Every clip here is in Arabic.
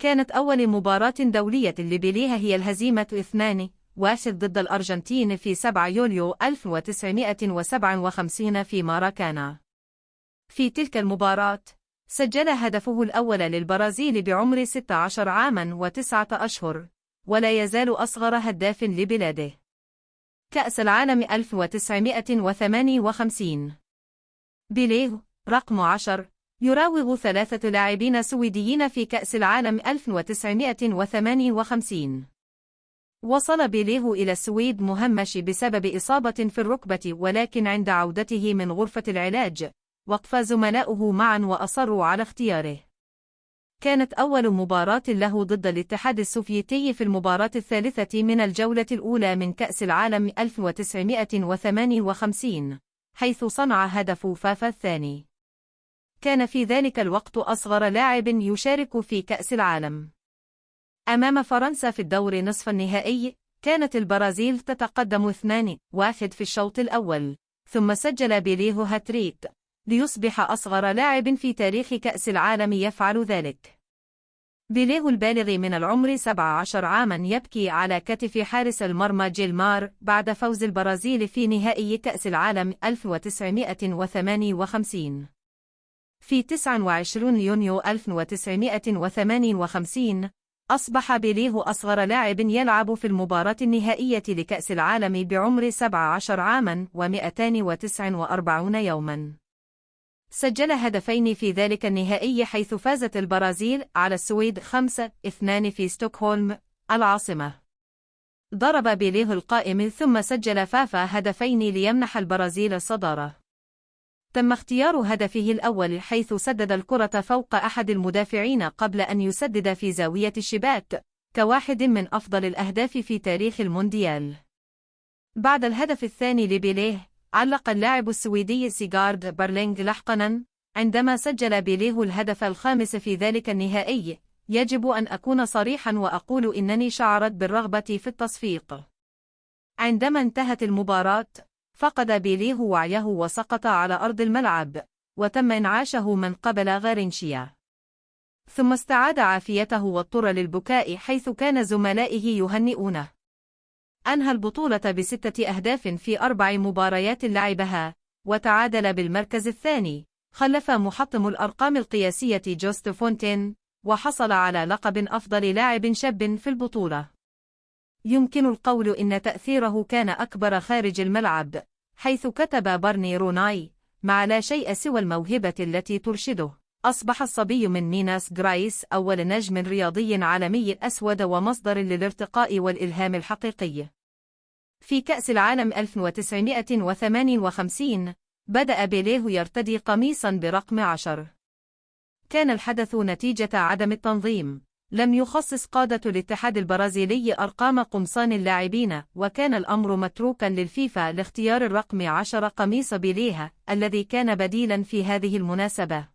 كانت أول مباراة دولية لبيليه هي الهزيمة 2-1 ضد الأرجنتين في 7 يوليو 1957 في ماراكانا. في تلك المباراة سجل هدفه الأول للبرازيل بعمر 16 عاما و9 أشهر، ولا يزال أصغر هداف لبلاده. كأس العالم 1958. بيليه رقم 10 يراوغ 3 لاعبين سويديين في كأس العالم 1958. وصل بيليه إلى السويد مهمش بسبب إصابة في الركبة، ولكن عند عودته من غرفة العلاج وقف زملاؤه معا وأصروا على اختياره. كانت أول مباراة له ضد الاتحاد السوفيتي في المباراة الثالثة من الجولة الأولى من كأس العالم 1958، حيث صنع هدف فافا الثاني. كان في ذلك الوقت أصغر لاعب يشارك في كأس العالم. أمام فرنسا في الدور نصف النهائي، كانت البرازيل تتقدم 2-1 في الشوط الأول، ثم سجل بيليه هاتريك ليصبح أصغر لاعب في تاريخ كأس العالم يفعل ذلك. بيليه البالغ من العمر 17 عاما يبكي على كتف حارس المرمى جيلمار بعد فوز البرازيل في نهائي كأس العالم 1958. في 29 يونيو 1958 أصبح بيليه أصغر لاعب يلعب في المباراة النهائية لكأس العالم بعمر 17 عاما و249 يوما. سجل هدفين في ذلك النهائي، حيث فازت البرازيل على السويد 5-2 في ستوكهولم العاصمة. ضرب بيليه القائم ثم سجل فافا هدفين ليمنح البرازيل الصدارة. تم اختيار هدفه الأول حيث سدد الكرة فوق أحد المدافعين قبل أن يسدد في زاوية الشباك، كواحد من أفضل الأهداف في تاريخ المونديال. بعد الهدف الثاني لبيليه، علق اللاعب السويدي سيغارد بارلينغ لاحقاً: عندما سجل بيليه الهدف الخامس في ذلك النهائي، يجب أن أكون صريحاً وأقول إنني شعرت بالرغبة في التصفيق. عندما انتهت المباراة، فقد بيليه وعيه وسقط على أرض الملعب، وتم إنعاشه من قبل غارينشيا. ثم استعاد عافيته واضطر للبكاء حيث كان زملائه يهنئونه. أنهى البطولة ب6 أهداف في 4 مباريات لعبها، وتعادل بالمركز الثاني، خلف محطم الأرقام القياسية جوست فونتين، وحصل على لقب أفضل لاعب شاب في البطولة. يمكن القول إن تأثيره كان أكبر خارج الملعب، حيث كتب بارني روناي: مع لا شيء سوى الموهبة التي ترشده، أصبح الصبي من ميناس جرايس أول نجم رياضي عالمي أسود ومصدر للارتقاء والإلهام الحقيقي. في كأس العالم 1958 بدأ بيليه يرتدي قميصا برقم 10. كان الحدث نتيجة عدم التنظيم. لم يخصص قادة الاتحاد البرازيلي أرقام قمصان اللاعبين، وكان الأمر متروكا للفيفا لاختيار الرقم 10 قميص بيليه الذي كان بديلا في هذه المناسبة.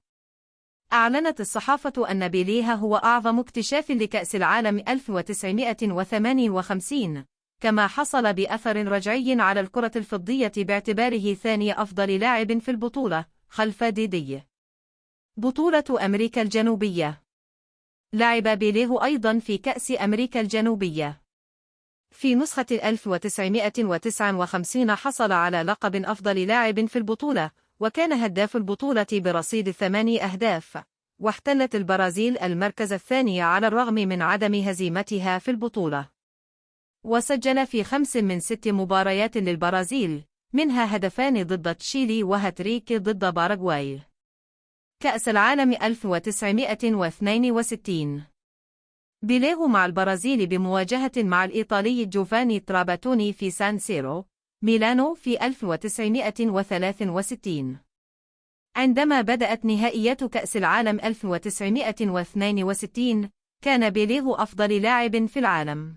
أعلنت الصحافة أن بيليه هو أعظم اكتشاف لكأس العالم 1958، كما حصل بأثر رجعي على الكرة الفضية باعتباره ثاني أفضل لاعب في البطولة خلف ديدي. بطولة أمريكا الجنوبية. لعب بيليه أيضا في كأس أمريكا الجنوبية. في نسخة 1959 حصل على لقب أفضل لاعب في البطولة، وكان هداف البطولة برصيد 8 أهداف، واحتلت البرازيل المركز الثاني على الرغم من عدم هزيمتها في البطولة. وسجل في 5 من 6 مباريات للبرازيل، منها هدفان ضد تشيلي وهاتريك ضد باراغواي. كأس العالم 1962. بيليه مع البرازيل بمواجهة مع الإيطالي جوفاني تراباتوني في سان سيرو، ميلانو في 1963. عندما بدأت نهائيات كأس العالم 1962، كان بيليه أفضل لاعب في العالم.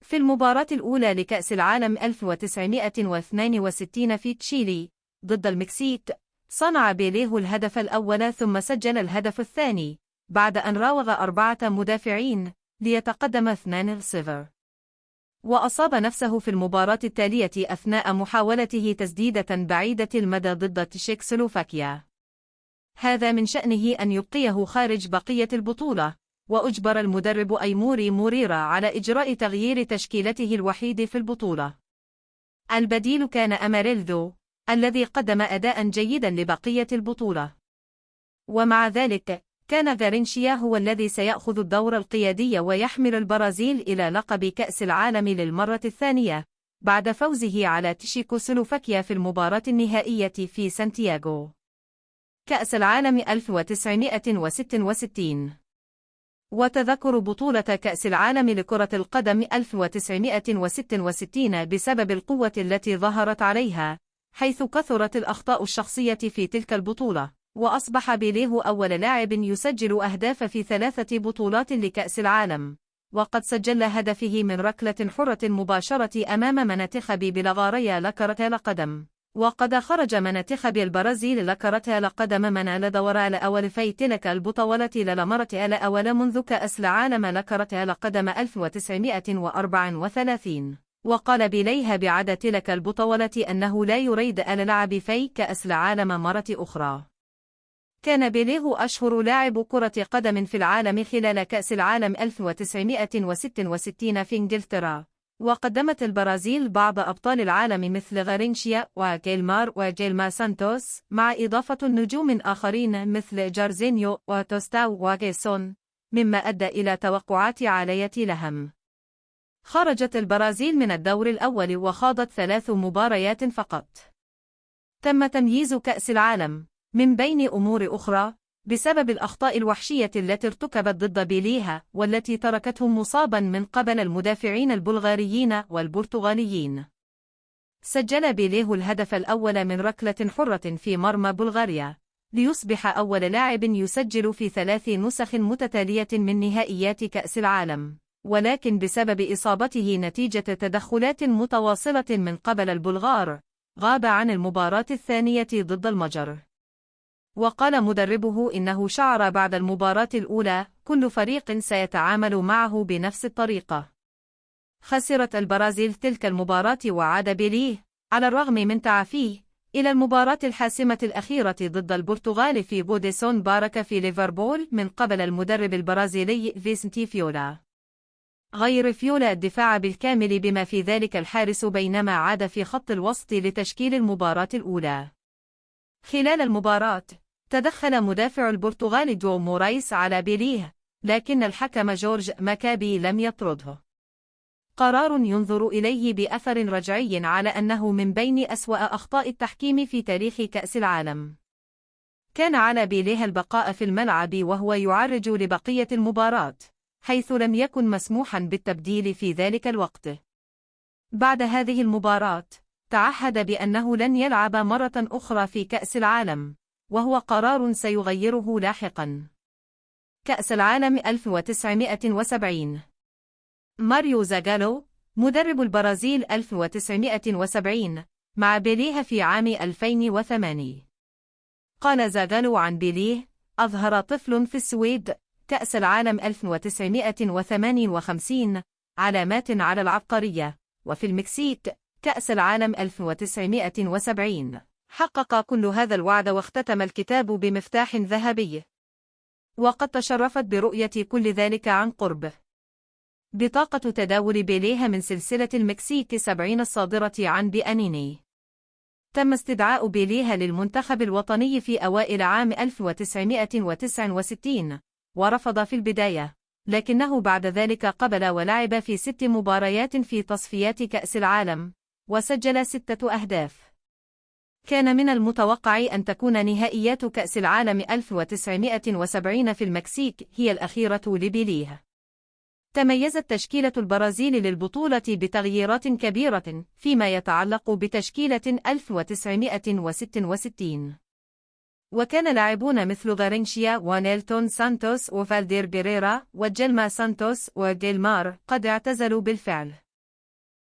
في المباراة الأولى لكأس العالم 1962 في تشيلي ضد المكسيك، صنع بيليه الهدف الأول ثم سجل الهدف الثاني، بعد أن راوغ 4 مدافعين ليتقدم 2-0. وأصاب نفسه في المباراة التالية أثناء محاولته تسديدة بعيدة المدى ضد تشيكوسلوفاكيا. هذا من شأنه أن يبقيه خارج بقية البطولة، وأجبر المدرب أيموري موريرا على إجراء تغيير تشكيلته الوحيد في البطولة. البديل كان أماريلدو، الذي قدم أداء جيدا لبقية البطولة. ومع ذلك، كان غارينشيا هو الذي سيأخذ الدور القيادي ويحمل البرازيل إلى لقب كأس العالم للمرة الثانية، بعد فوزه على تشيكوسلوفاكيا في المباراة النهائية في سانتياغو. كأس العالم 1966. وتذكر بطولة كأس العالم لكرة القدم 1966 بسبب القوة التي ظهرت عليها، حيث كثرت الأخطاء الشخصية في تلك البطولة، وأصبح بيليه أول لاعب يسجل أهداف في 3 بطولات لكأس العالم، وقد سجل هدفه من ركلة حرة مباشرة أمام منتخب بلغاريا لكرة القدم. وقد خرج منتخب البرازيل لكرة القدم من الدور الأول في تلك البطولة للمرة الأولى منذ كأس العالم لكرة القدم 1934. وقال بيليه بعد تلك البطولة أنه لا يريد اللعب في كأس العالم مرة أخرى. كان بيليه أشهر لاعب كرة قدم في العالم خلال كأس العالم 1966 في إنجلترا، وقدمت البرازيل بعض أبطال العالم مثل غارينشيا وجيلمار وجيلما سانتوس، مع إضافة نجوم آخرين مثل جارزينيو وتوستاو وغيسون، مما أدى إلى توقعات عالية لهم. خرجت البرازيل من الدور الأول وخاضت 3 مباريات فقط. تم تمييز كأس العالم من بين أمور أخرى بسبب الأخطاء الوحشية التي ارتكبت ضد بيليه، والتي تركته مصابا من قبل المدافعين البلغاريين والبرتغاليين. سجل بيليه الهدف الأول من ركلة حرة في مرمى بلغاريا، ليصبح أول لاعب يسجل في 3 نسخ متتالية من نهائيات كأس العالم، ولكن بسبب إصابته نتيجة تدخلات متواصلة من قبل البلغار، غاب عن المباراة الثانية ضد المجر. وقال مدربه إنه شعر بعد المباراة الأولى كل فريق سيتعامل معه بنفس الطريقة. خسرت البرازيل تلك المباراة وعاد بيليه، على الرغم من تعافيه، إلى المباراة الحاسمة الأخيرة ضد البرتغال في غوديسون بارك في ليفربول من قبل المدرب البرازيلي فيسنتي فيولا. غير فيولا الدفاع بالكامل بما في ذلك الحارس، بينما عاد في خط الوسط لتشكيل المباراة الأولى. خلال المباراة، تدخل مدافع البرتغال جو مورايس على بيليه، لكن الحكم جورج ماكابي لم يطرده. قرار ينظر إليه بأثر رجعي على أنه من بين أسوأ أخطاء التحكيم في تاريخ كأس العالم. كان على بيليه البقاء في الملعب وهو يعرج لبقية المباراة، حيث لم يكن مسموحا بالتبديل في ذلك الوقت. بعد هذه المباراة، تعهد بأنه لن يلعب مرة أخرى في كأس العالم، وهو قرار سيغيره لاحقا. كأس العالم 1970. ماريو زاغالو، مدرب البرازيل 1970 مع بيليه في عام 2008. قال زاغالو عن بيليه: أظهر طفل في السويد كأس العالم 1958 علامات على العبقرية، وفي المكسيك كأس العالم 1970 حقق كل هذا الوعد، واختتم الكتاب بمفتاح ذهبي. وقد تشرفت برؤية كل ذلك عن قرب بطاقة تداول بيليه من سلسلة المكسيك 70 الصادرة عن بيانيني. تم استدعاء بيليه للمنتخب الوطني في أوائل عام 1969، ورفض في البداية، لكنه بعد ذلك قبل ولعب في 6 مباريات في تصفيات كأس العالم، وسجل 6 أهداف. كان من المتوقع أن تكون نهائيات كأس العالم 1970 في المكسيك هي الأخيرة لبيليه. تميزت تشكيلة البرازيل للبطولة بتغييرات كبيرة فيما يتعلق بتشكيلة 1966، وكان لاعبون مثل غارينشيا ونيلتون سانتوس وفالدير بيريرا وجيلما سانتوس وجيلمار قد اعتزلوا بالفعل.